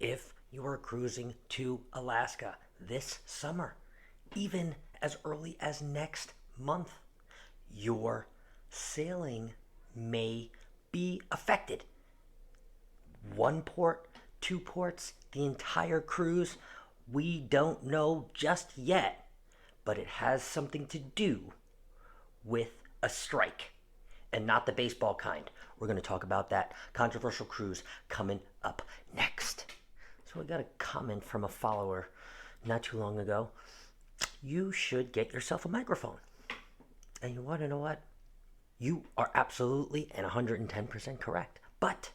if you are cruising to Alaska this summer, even as early as next month, your sailing may be affected. One port, two ports, the entire cruise, we don't know just yet, but it has something to do with a strike, and not the baseball kind. We're going to talk about that controversial cruise coming up next. So I got a comment from a follower not too long ago. You should get yourself a microphone. And you want to know what? You are absolutely and 110% correct. But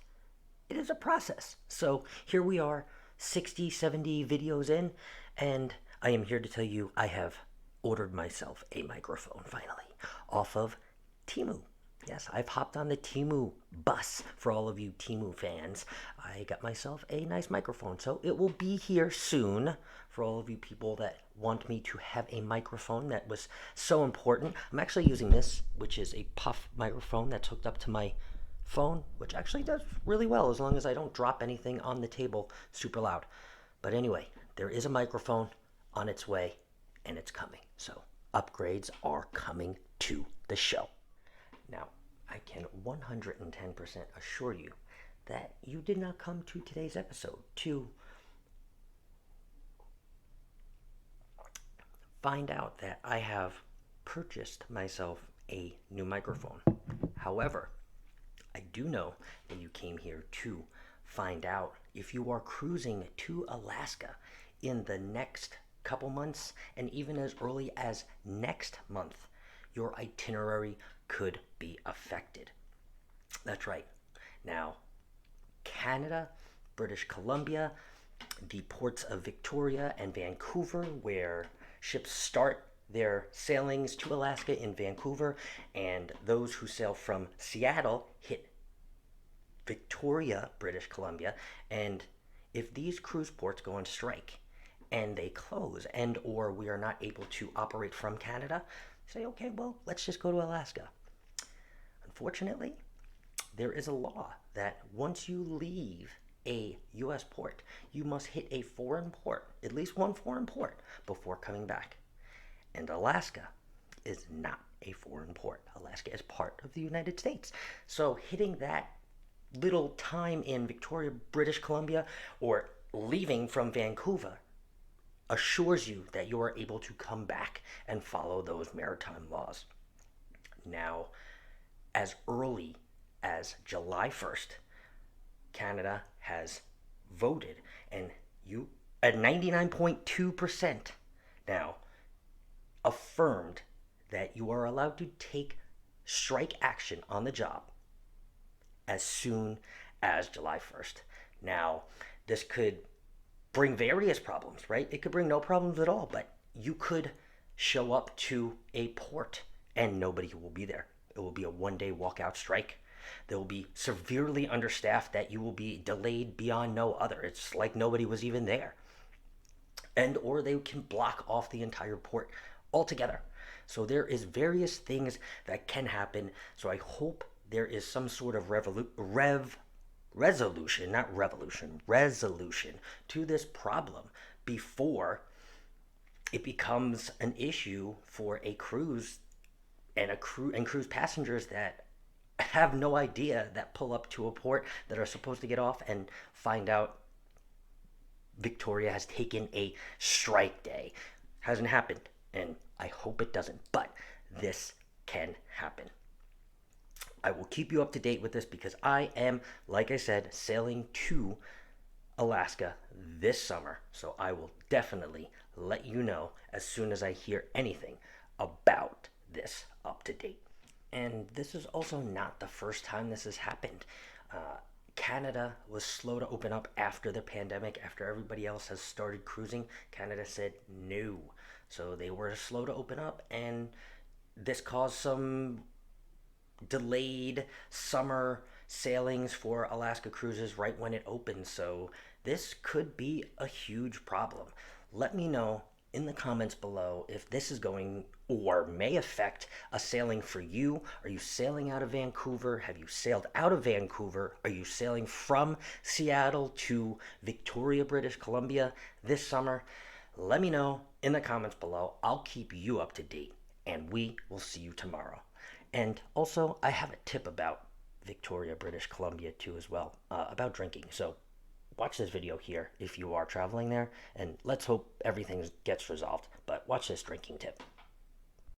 it is a process. So here we are, 60, 70 videos in, and I am here to tell you I have ordered myself a microphone finally off of Temu. Yes, I've hopped on the Temu bus for all of you Temu fans. I got myself a nice microphone, so it will be here soon for all of you people that want me to have a microphone that was so important. I'm actually using this, which is a puff microphone that's hooked up to my phone, which actually does really well as long as I don't drop anything on the table super loud. But anyway, there is a microphone on its way, and it's coming. So upgrades are coming to the show. Now, I can 110% assure you that you did not come to today's episode to find out that I have purchased myself a new microphone. However, I do know that you came here to find out if you are cruising to Alaska in the next couple months, and even as early as next month, your itinerary could be affected. That's right. Now, Canada, British Columbia, the ports of Victoria and Vancouver, where ships start their sailings to Alaska in Vancouver, and those who sail from Seattle hit Victoria, British Columbia. And if these cruise ports go on strike and they close, and or we are not able to operate from Canada, say, okay, well, let's just go to Alaska. Unfortunately, there is a law that once you leave a U.S. port, you must hit a foreign port, at least one foreign port, before coming back. And Alaska is not a foreign port. Alaska is part of the United States. So hitting that little time in Victoria, British Columbia, or leaving from Vancouver assures you that you are able to come back and follow those maritime laws. Now, as early as July 1st, Canada has voted, and you at 99.2% now affirmed that you are allowed to take strike action on the job as soon as July 1st. Now, this could bring various problems, right? It could bring no problems at all, but you could show up to a port and nobody will be there. It will be a one-day walkout strike. They will be severely understaffed that you will be delayed beyond no other. It's like nobody was even there. And or they can block off the entire port altogether. So there is various things that can happen. So I hope there is some sort of resolution to this problem before it becomes an issue for a cruise and cruise passengers that have no idea, that pull up to a port that are supposed to get off and find out Victoria has taken a strike day. Hasn't happened, and I hope it doesn't, but this can happen. I will keep you up to date with this because I am, like I said, sailing to Alaska this summer. So I will definitely let you know as soon as I hear anything about this up to date. And this is also not the first time this has happened. Canada was slow to open up after the pandemic, after everybody else has started cruising. Canada said no. So they were slow to open up, and this caused some delayed summer sailings for Alaska cruises right when it opens. So this could be a huge problem. Let me know in the comments below if this is going or may affect a sailing for you. Are you sailing out of Vancouver? Have you sailed out of Vancouver? Are you sailing from Seattle to Victoria, British Columbia this summer? Let me know in the comments below. I'll keep you up to date, and we will see you tomorrow. And also, I have a tip about Victoria, British Columbia too as well, about drinking. So watch this video here if you are traveling there, and let's hope everything gets resolved. But watch this drinking tip.